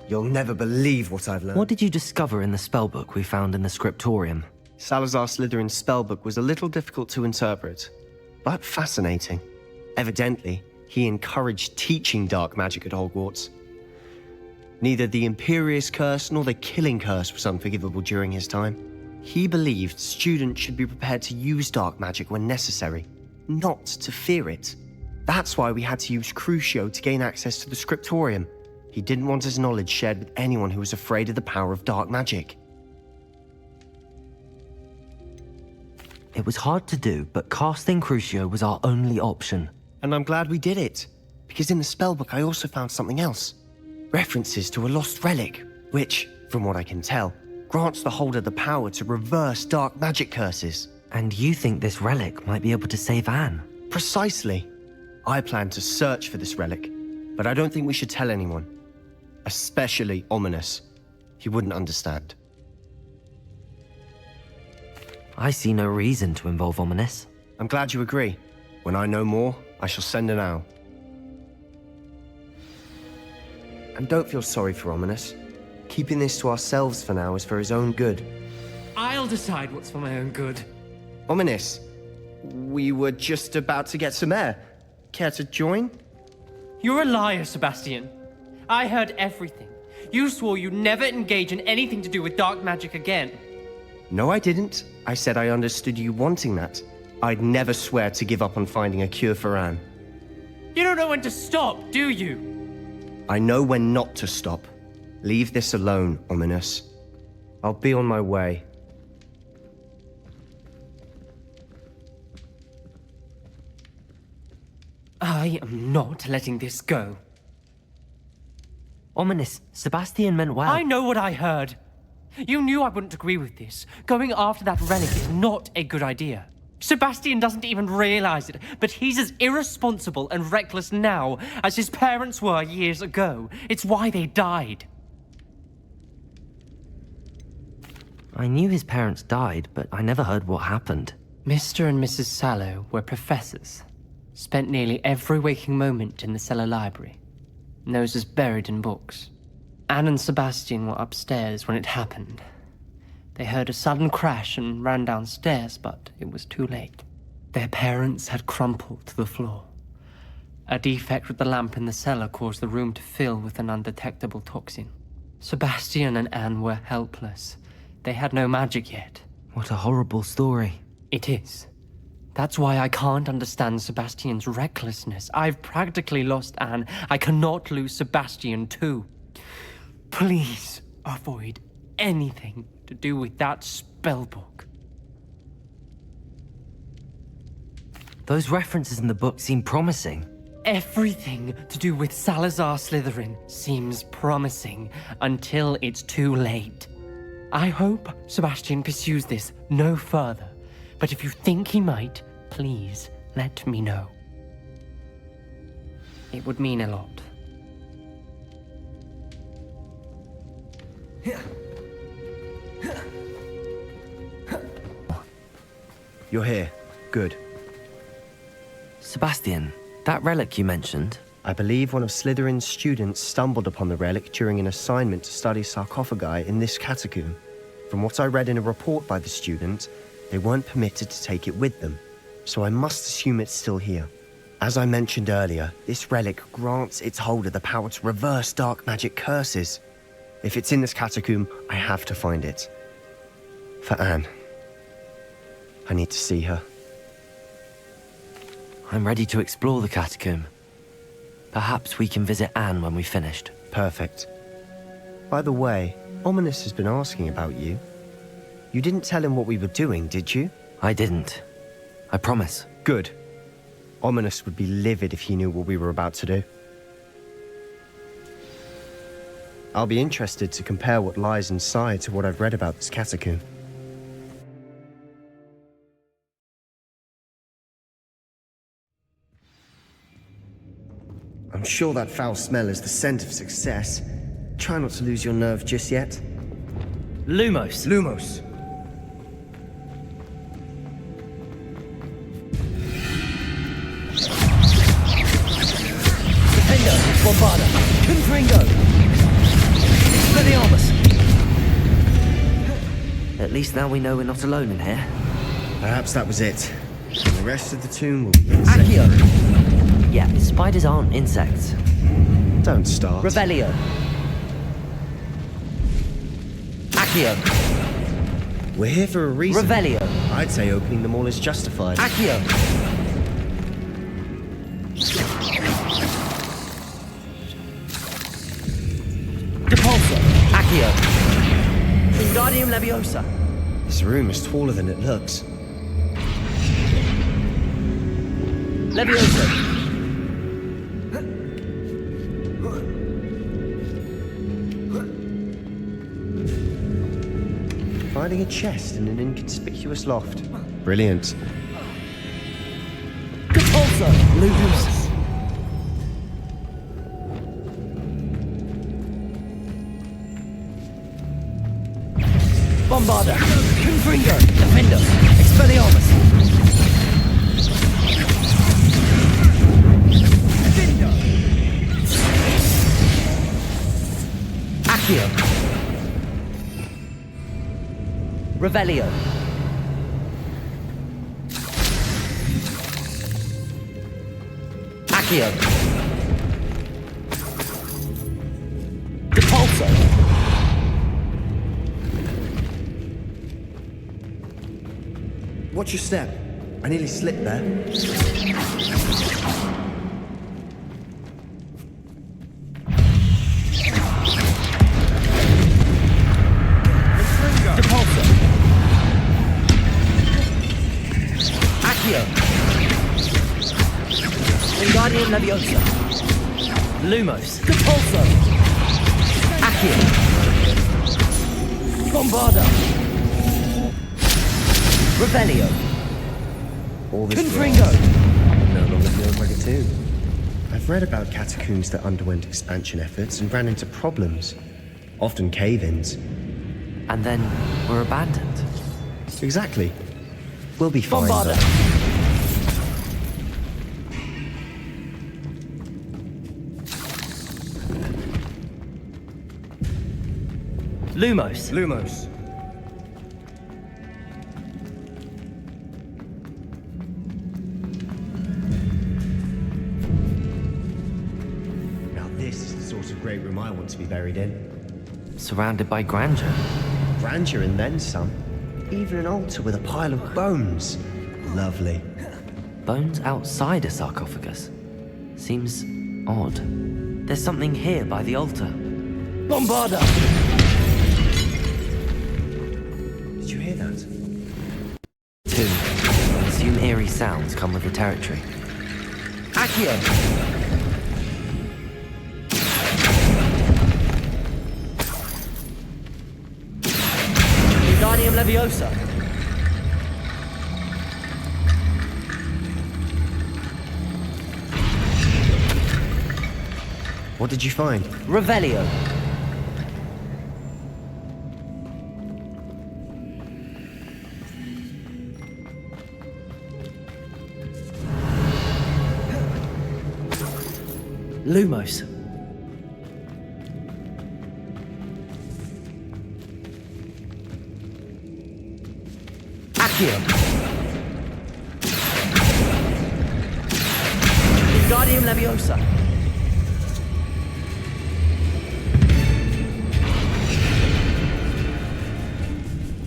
You'll never believe what I've learned. What did you discover in the spellbook we found in the scriptorium? Salazar Slytherin's spellbook was a little difficult to interpret, but fascinating. Evidently, he encouraged teaching dark magic at Hogwarts. Neither the Imperious Curse nor the Killing Curse was unforgivable during his time. He believed students should be prepared to use dark magic when necessary, not to fear it. That's why we had to use Crucio to gain access to the scriptorium. He didn't want his knowledge shared with anyone who was afraid of the power of dark magic. It was hard to do, but casting Crucio was our only option. And I'm glad we did it, because in the spellbook I also found something else. References to a lost relic, which, from what I can tell, grants the holder the power to reverse dark magic curses. And you think this relic might be able to save Anne? Precisely. I plan to search for this relic, but I don't think we should tell anyone. Especially Ominous. He wouldn't understand. I see no reason to involve Ominous. I'm glad you agree. When I know more, I shall send an owl. And don't feel sorry for Ominous. Keeping this to ourselves for now is for his own good. I'll decide what's for my own good. Ominous, we were just about to get some air. Care to join? You're a liar, Sebastian. I heard everything. You swore you'd never engage in anything to do with dark magic again. No, I didn't. I said I understood you wanting that. I'd never swear to give up on finding a cure for Anne. You don't know when to stop, do you? I know when not to stop. Leave this alone, Ominous. I'll be on my way. I am not letting this go. Ominous, Sebastian meant well. I know what I heard. You knew I wouldn't agree with this. Going after that relic is not a good idea. Sebastian doesn't even realize it, but he's as irresponsible and reckless now as his parents were years ago. It's why they died. I knew his parents died, but I never heard what happened. Mr. and Mrs. Sallow were professors. Spent nearly every waking moment in the cellar library. Noses buried in books. Anne and Sebastian were upstairs when it happened. They heard a sudden crash and ran downstairs, but it was too late. Their parents had crumpled to the floor. A defect with the lamp in the cellar caused the room to fill with an undetectable toxin. Sebastian and Anne were helpless. They had no magic yet. What a horrible story. It is. That's why I can't understand Sebastian's recklessness. I've practically lost Anne. I cannot lose Sebastian too. Please avoid anything to do with that spellbook. Those references in the book seem promising. Everything to do with Salazar Slytherin seems promising until it's too late. I hope Sebastian pursues this no further, but if you think he might, please let me know. It would mean a lot. You're here. Good. Sebastian, that relic you mentioned. I believe one of Slytherin's students stumbled upon the relic during an assignment to study sarcophagi in this catacomb. From what I read in a report by the student, they weren't permitted to take it with them, so I must assume it's still here. As I mentioned earlier, this relic grants its holder the power to reverse dark magic curses. If it's in this catacomb, I have to find it. For Anne. I need to see her. I'm ready to explore the catacomb. Perhaps we can visit Anne when we've finished. Perfect. By the way, Ominous has been asking about you. You didn't tell him what we were doing, did you? I didn't. I promise. Good. Ominous would be livid if he knew what we were about to do. I'll be interested to compare what lies inside to what I've read about this catacomb. I'm sure that foul smell is the scent of success. Try not to lose your nerve just yet. Lumos! Lumos! Defender! Bombarda! Confringo! least now we know we're not alone in here. Perhaps that was it. And the rest of the tomb will be insect. Accio! Yeah, spiders aren't insects. Don't start. Revelio. Accio. We're here for a reason. Revelio. I'd say opening them all is justified. Accio. Depulso. Accio. Wingardium Leviosa. This room is taller than it looks. Leviosa. Finding a chest in an inconspicuous loft. Brilliant. Depulso. Ludus. Bombarda. Confringo. Defender. Expelliarmus. Accio. Revelio. Accio. Depulso. Watch your step. I nearly slipped there. Depulso. Accio. Wingardium Leviosa. Lumos. Depulso. Accio. Bombarda. Revelio. All this Confringo. rot no longer feels like a tomb. I've read about catacombs that underwent expansion efforts and ran into problems. Often cave-ins. And then were abandoned. Exactly. We'll be fine. Bombarda. though. Lumos. Lumos. Now this is the sort of great room I want to be buried in. Surrounded by grandeur. Grandeur and then some. Even an altar with a pile of bones. Lovely. Bones outside a sarcophagus. Seems odd. There's something here by the altar. Bombarda! Did you hear that? 2. Assume eerie sounds come with the territory. Accio! Wingardium Leviosa. What did you find? Revelio. Lumos. Accio. Wingardium Leviosa.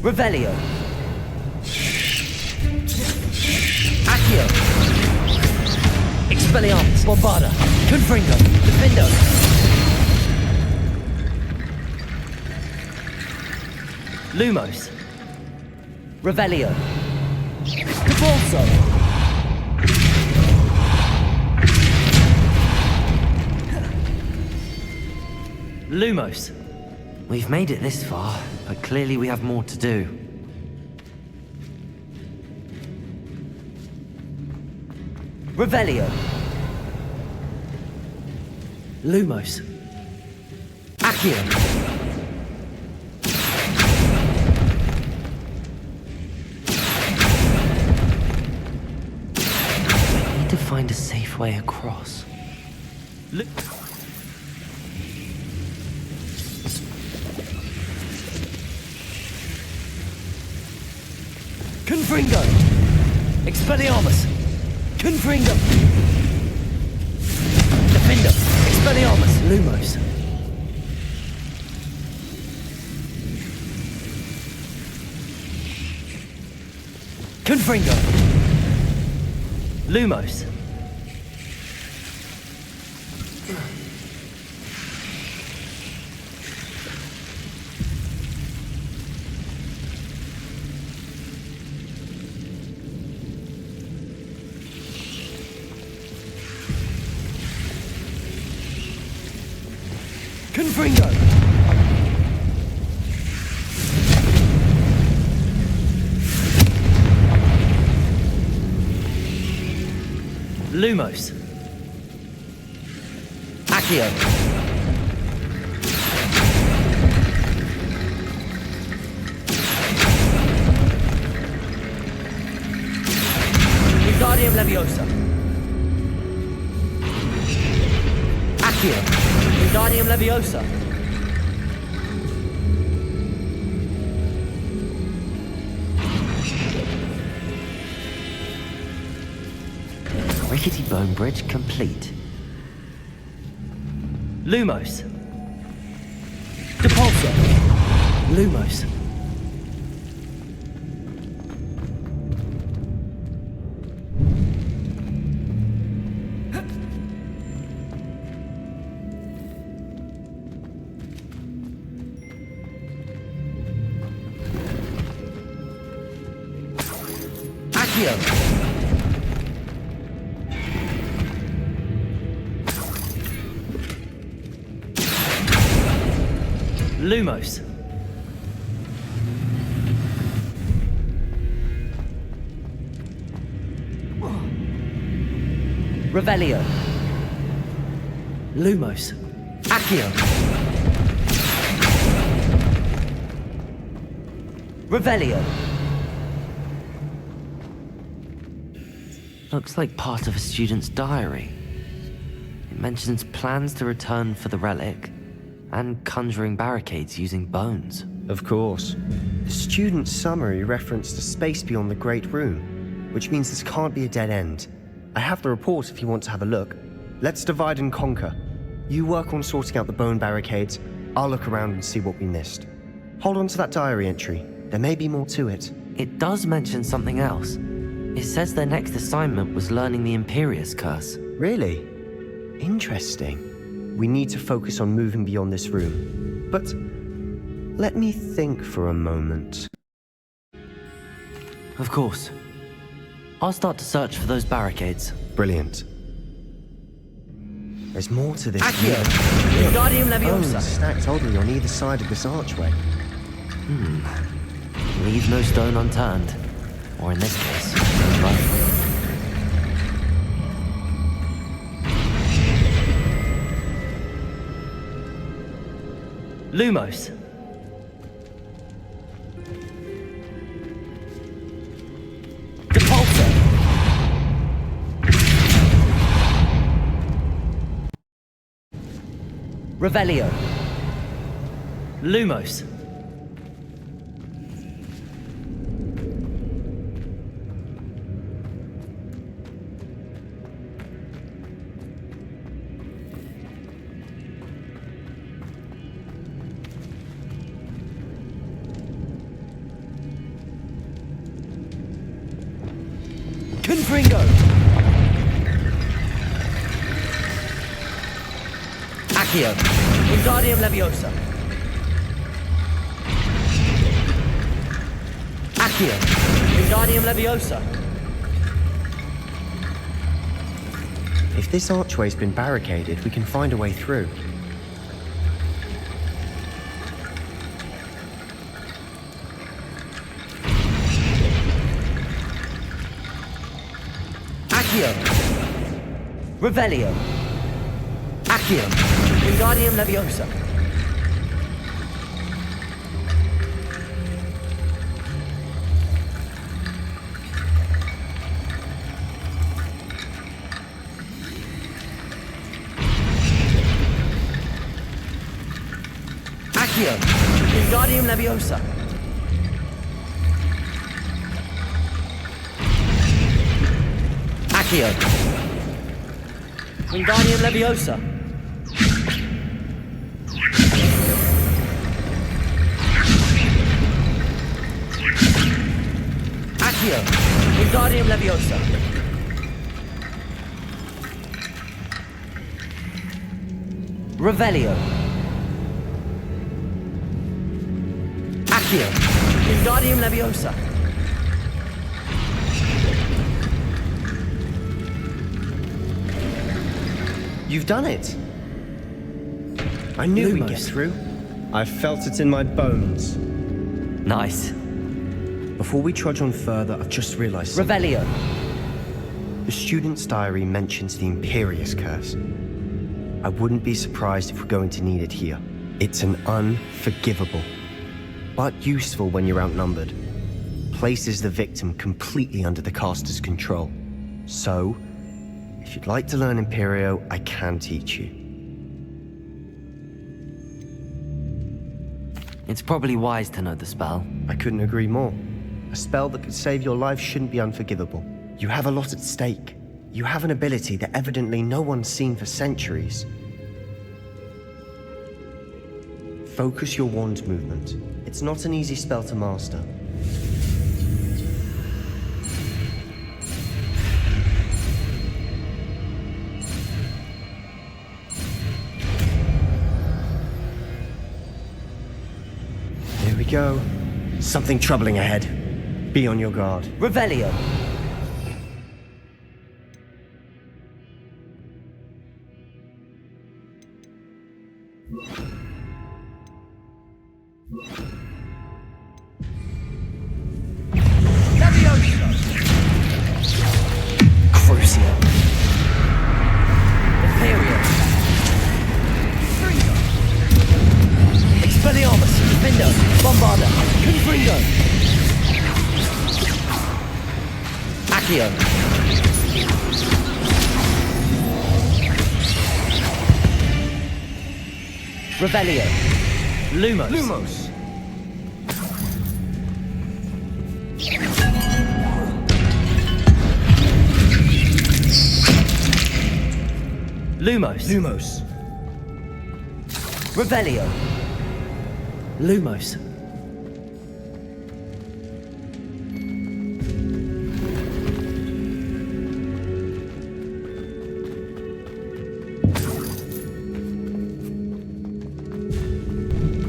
Revelio. Accio. Expelliarmus. Bombarda. Confringo. Defendo. Lumos. Revelio. Depulso. Lumos. We've made it this far, but clearly we have more to do. Revelio. Lumos. Accio. I need to find a safe way across. Confringo! Expelliarmus! Confringo! Defender! Expelliarmus! Lumos! Confringo! Lumos! Confringo! Lumos. Accio. Wingardium Leviosa. Accio. Wingardium Leviosa. Rickety bone bridge complete. Lumos. Depulso. Lumos. Accio. Lumos. Revelio. Lumos. Accio. Revelio. Looks like part of a student's diary. It mentions plans to return for the relic and conjuring barricades using bones. Of course. The student's summary referenced a space beyond the Great Room, which means this can't be a dead end. I have the report if you want to have a look. Let's divide and conquer. You work on sorting out the bone barricades, I'll look around and see what we missed. Hold on to that diary entry. There may be more to it. It does mention something else. It says their next assignment was learning the Imperius Curse. Really? Interesting. We need to focus on moving beyond this room. But let me think for a moment. Of course. I'll start to search for those barricades. Brilliant. There's more to this. Accio! Wingardium Leviosa! Bones stacked oddly on either side of this archway. Leave no stone unturned. Or in this case, right. Lumos. Depulso. Revelio. Lumos. Confringo! Accio! Wingardium Leviosa! Accio! Wingardium Leviosa! If this archway's been barricaded, we can find a way through. Accio! Revelio! Accio! Wingardium Leviosa! Accio! Wingardium Leviosa! Accio. Wingardium Leviosa. Accio. Wingardium Leviosa. Revelio. Accio. Wingardium Leviosa. You've done it. I knew we'd get Lumos. through. I felt it in my bones. Nice. Before we trudge on further, I've just realized something. Revelio. The student's diary mentions the Imperious Curse. I wouldn't be surprised if we're going to need it here. It's an unforgivable, but useful when you're outnumbered. Places the victim completely under the caster's control. So, if you'd like to learn Imperio, I can teach you. It's probably wise to know the spell. I couldn't agree more. A spell that could save your life shouldn't be unforgivable. You have a lot at stake. You have an ability that evidently no one's seen for centuries. Focus your wand movement. It's not an easy spell to master. Here we go. Something troubling ahead. Be on your guard. Revelio. Crucio. Imperio. Expelliarmus. Defendo. Bombarda. Confringo. Accio. Revelio. Lumos. Lumos. Revelio. Lumos.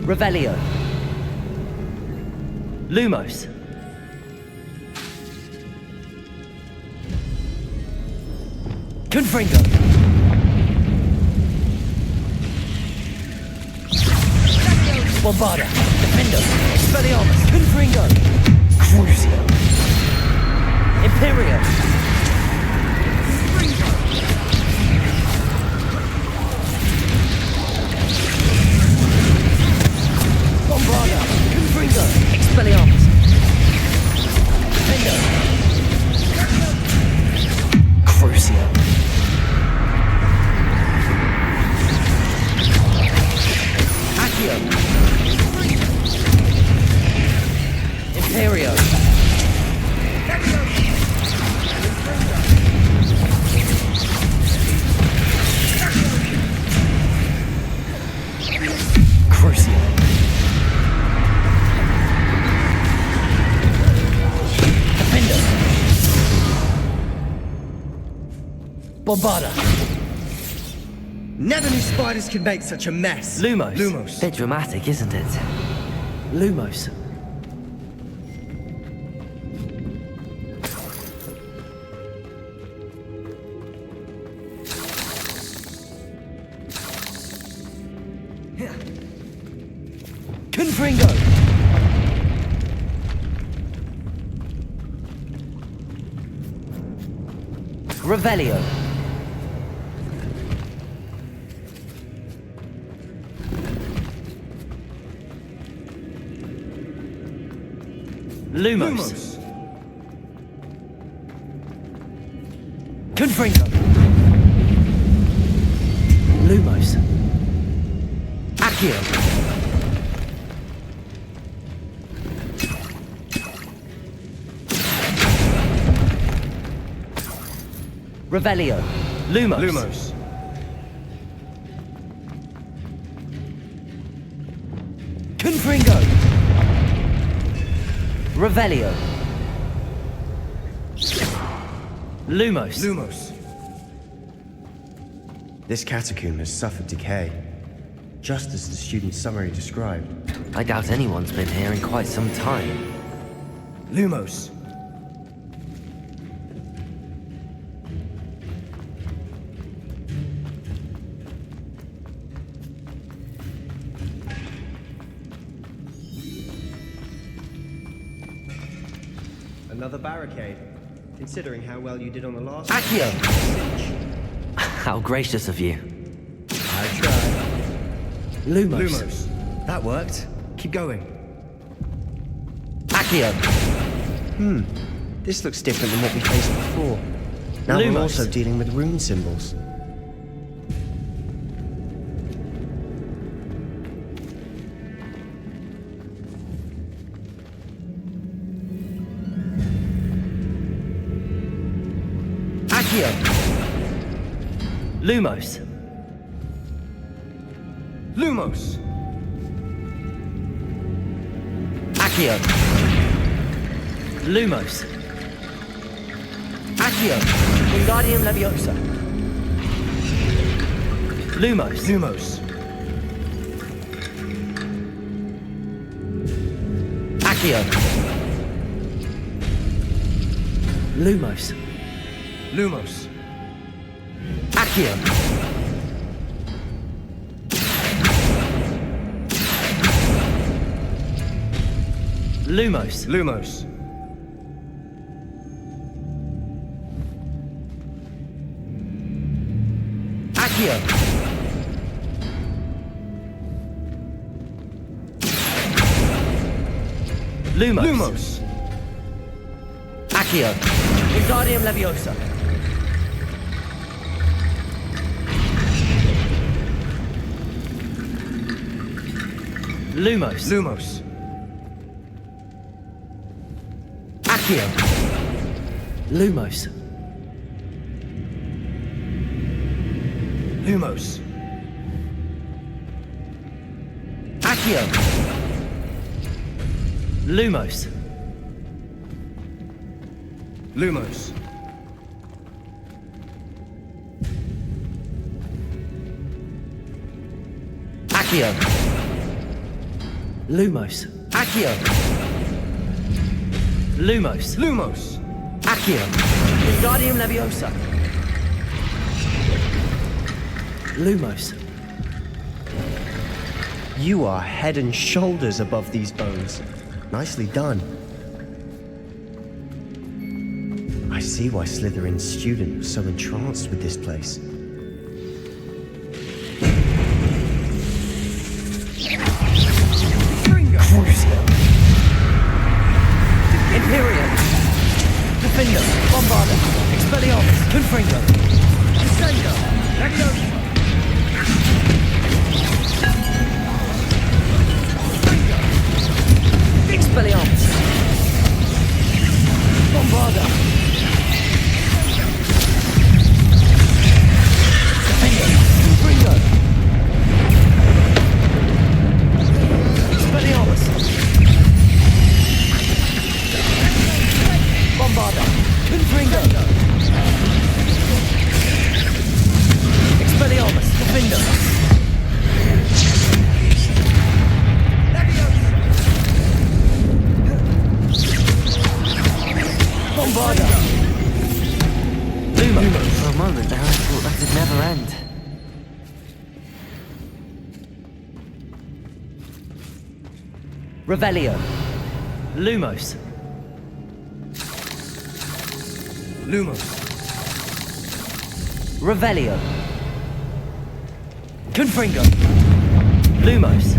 Revelio. Lumos. Confringo. Bombarda. Defendo. Expelliarmus. Confringo. Crucio. Imperio. Bombarda. Confringo. Expelliarmus. Defendo. Crucio. Accio. Imperio. Crucio. Defender. Bombarda. Never knew spiders could make such a mess. Lumos. Bit dramatic, isn't it? Lumos. Confringo. Revelio. Lumos. Confringo. Lumos. Accio. Revelio. Lumos. Lumos. Confringo. Revelio. Lumos. Lumos. This catacomb has suffered decay, just as the student's summary described. I doubt anyone's been here in quite some time. Lumos. Another barricade, considering how well you did on the last Accio! How gracious of you. I tried. Lumos. Lumos. That worked. Keep going. Accio! This looks different than what we faced before. Now Lumos. we're also dealing with rune symbols. Accio! Lumos. Lumos! Accio! Lumos. Accio! Wingardium Leviosa. Lumos. Lumos. Accio! Lumos. Lumos. Accio! Lumos. Lumos. Accio! Lumos. Lumos. Accio! Wingardium Leviosa. Lumos. Lumos. Accio! Lumos. Lumos. Accio! Lumos. Lumos. Accio! Lumos. Accio! Lumos. Lumos. Accio! Wingardium Leviosa. Lumos. You are head and shoulders above these bones. Nicely done. I see why Slytherin's student was so entranced with this place. Crucio. Imperium. Defender. Bombarder. Expelliarmus. Confringo. Descender. Leviosa. Expelliarmus. Bombarder. Defender. Confringo. Expelliarmus. Bombarder. Confringo. Expelliarmus. Defender. Bombarder. Lumo. For a moment there I thought that could never end. Revelio. Lumos. Lumos. Revelio. Confringo. Lumos.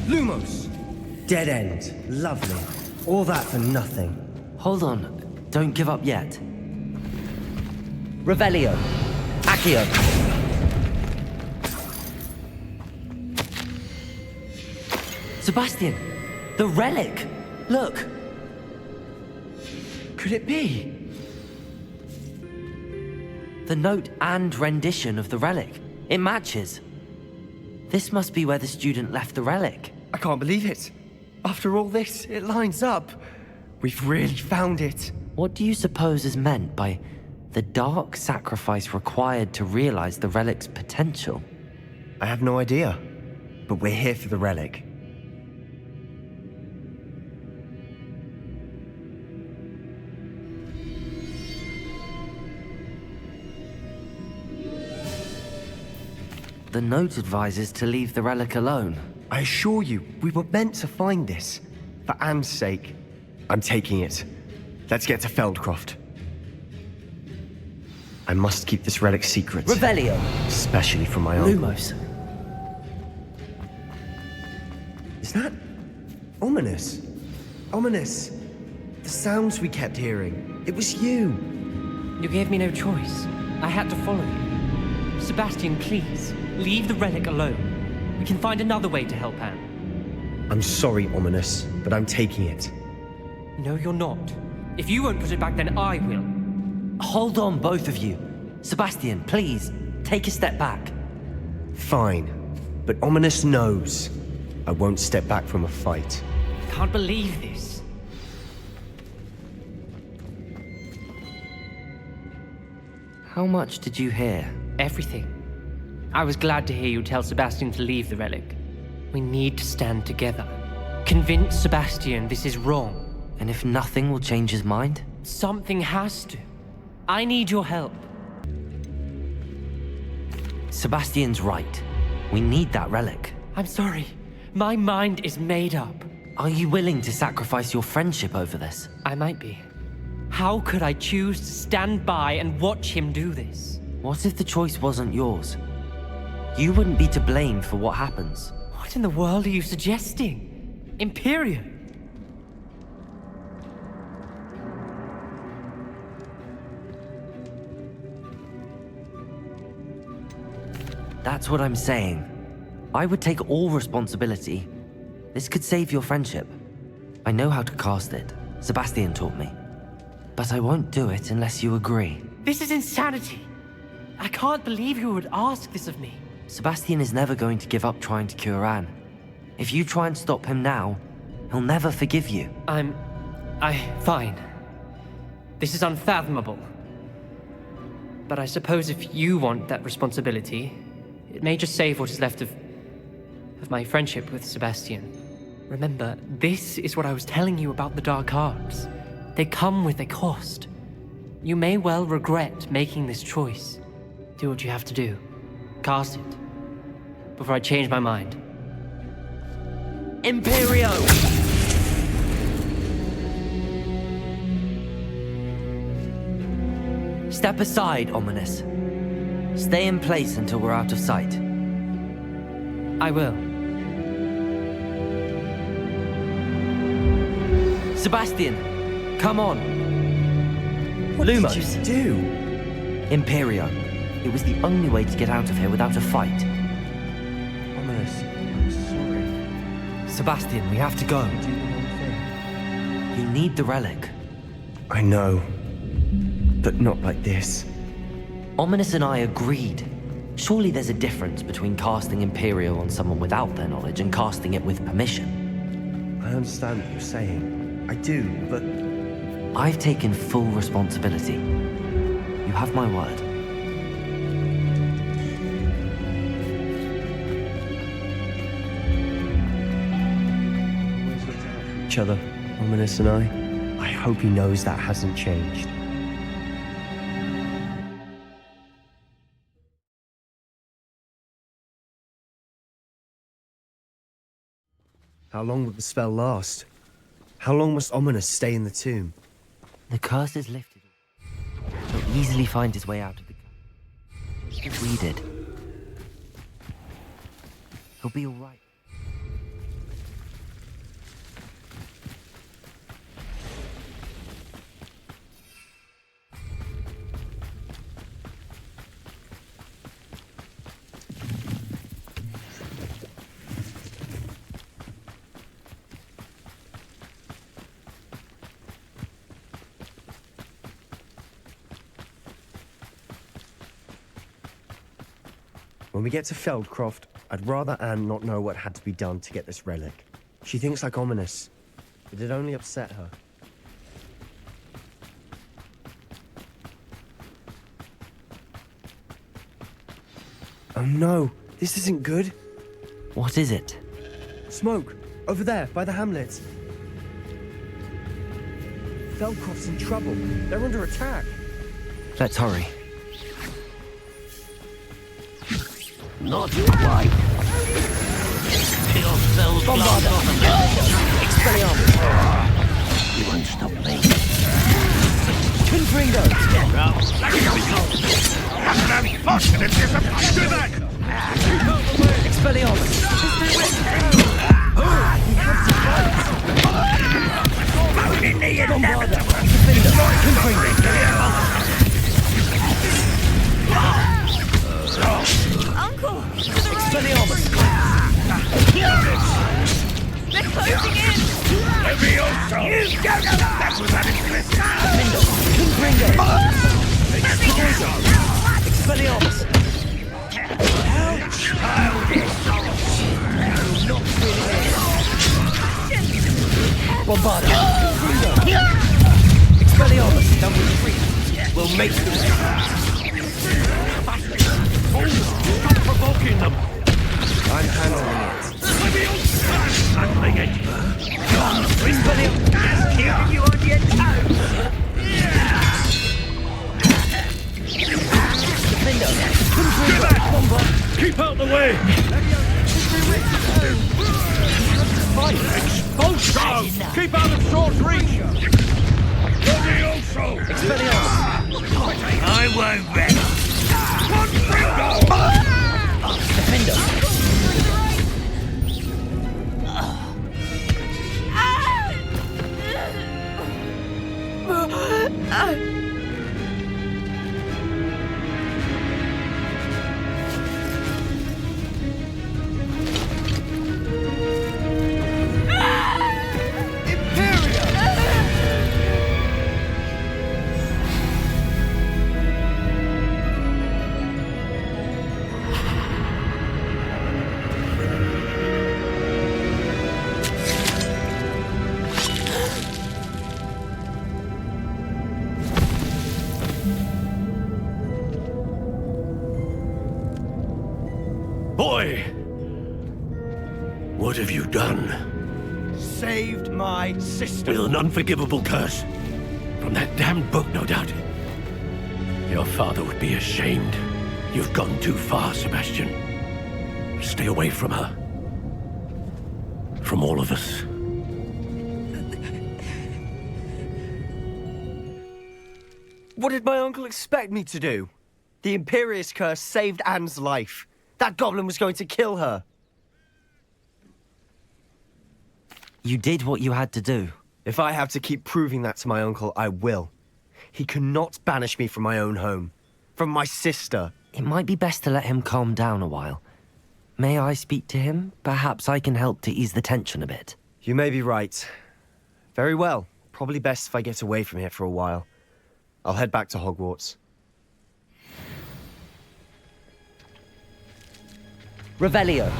Lumos. Dead end. Lovely. All that for nothing. Hold on. Don't give up yet. Revelio. Accio. Sebastian! The relic! Look! Could it be? The note and rendition of the relic. It matches. This must be where the student left the relic. I can't believe it. After all this, it lines up. We've really found it. What do you suppose is meant by the dark sacrifice required to realize the relic's potential? I have no idea, but we're here for the relic. The note advises to leave the relic alone. I assure you, we were meant to find this. For Anne's sake. I'm taking it. Let's get to Feldcroft. I must keep this relic secret. Revelio! Especially from my uncle. Lumos. Is that... ominous? Ominous. The sounds we kept hearing. It was you. You gave me no choice. I had to follow you. Sebastian, please, leave the relic alone. We can find another way to help Anne. I'm sorry, Ominous, but I'm taking it. No, you're not. If you won't put it back, then I will. Hold on, both of you. Sebastian, please, take a step back. Fine, but Ominous knows. I won't step back from a fight. I can't believe this. How much did you hear? Everything. I was glad to hear you tell Sebastian to leave the relic. We need to stand together. Convince Sebastian this is wrong. And if nothing will change his mind? Something has to. I need your help. Sebastian's right. We need that relic. I'm sorry. My mind is made up. Are you willing to sacrifice your friendship over this? I might be. How could I choose to stand by and watch him do this? What if the choice wasn't yours? You wouldn't be to blame for what happens. What in the world are you suggesting? Imperium? That's what I'm saying. I would take all responsibility. This could save your friendship. I know how to cast it. Sebastian taught me. But I won't do it unless you agree. This is insanity. I can't believe you would ask this of me. Sebastian is never going to give up trying to cure Anne. If you try and stop him now, he'll never forgive you. Fine. This is unfathomable. But I suppose if you want that responsibility, it may just save what is left of my friendship with Sebastian. Remember, this is what I was telling you about the dark arts. They come with a cost. You may well regret making this choice. Do what you have to do. Cast it. Before I change my mind. Imperio! Step aside, Ominous. Stay in place until we're out of sight. I will. Sebastian, come on. What Lumos. did you do? Imperio. It was the only way to get out of here without a fight. Ominous, I'm sorry. Sebastian, we have to go. Do the wrong thing. You need the relic. I know. But not like this. Ominous and I agreed. Surely there's a difference between casting Imperio on someone without their knowledge and casting it with permission. I understand what you're saying. I do, but... I've taken full responsibility. You have my word. Each other, Ominous and I hope he knows that hasn't changed. How long will the spell last? How long must Ominous stay in the tomb? The curse is lifted. He'll easily find his way out of the cave. If we did. He'll be all right. When we get to Feldcroft, I'd rather Anne not know what had to be done to get this relic. She thinks like ominous. It'd only upset her. Oh no, this isn't good. What is it? Smoke, over there, by the hamlet. Feldcroft's in trouble. They're under attack. Let's hurry. Not quite. Kill cells. Expelliarmus! You won't stop me. Confringo! That's an unfortunate disappointment. Do that! Expelliarmus! Uncle! To the right! Expelliarmus! They're closing in! Levioso! You go to that was uninteresting! Confringo! Expelliarmus! How childish! Not Bombarda! Expelliarmus! Number 3! We'll make them... Stop provoking them! I'm handling it. Handling it! Expelliarmus! Keeping you on your toes! Defender! Keep out the way! Expulso! Keep out of short reach! Levioso! Expelliarmus! I won't rest! Defender! Boy! What have you done? Saved my sister. With an unforgivable curse. From that damned book, no doubt. Your father would be ashamed. You've gone too far, Sebastian. Stay away from her. From all of us. What did my uncle expect me to do? The Imperious curse saved Anne's life. That goblin was going to kill her. You did what you had to do. If I have to keep proving that to my uncle, I will. He cannot banish me from my own home. From my sister. It might be best to let him calm down a while. May I speak to him? Perhaps I can help to ease the tension a bit. You may be right. Very well. Probably best if I get away from here for a while. I'll head back to Hogwarts. Revelio.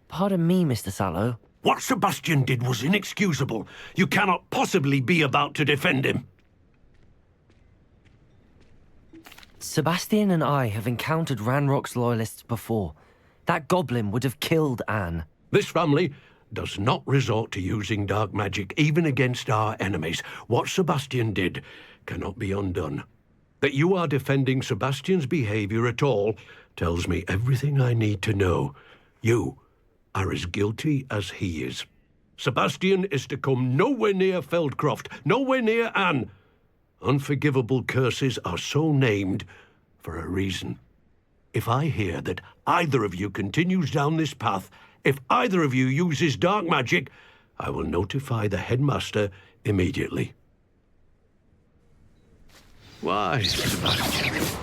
Pardon me, Mr. Sallow. What Sebastian did was inexcusable. You cannot possibly be about to defend him. Sebastian and I have encountered Ranrock's loyalists before. That goblin would have killed Anne. This family does not resort to using dark magic, even against our enemies. What Sebastian did cannot be undone. That you are defending Sebastian's behavior at all tells me everything I need to know. You are as guilty as he is. Sebastian is to come nowhere near Feldcroft, nowhere near Anne, Unforgivable curses are so named for a reason. If I hear that either of you continues down this path, if either of you uses dark magic, I will notify the headmaster immediately. Why, Sebastian?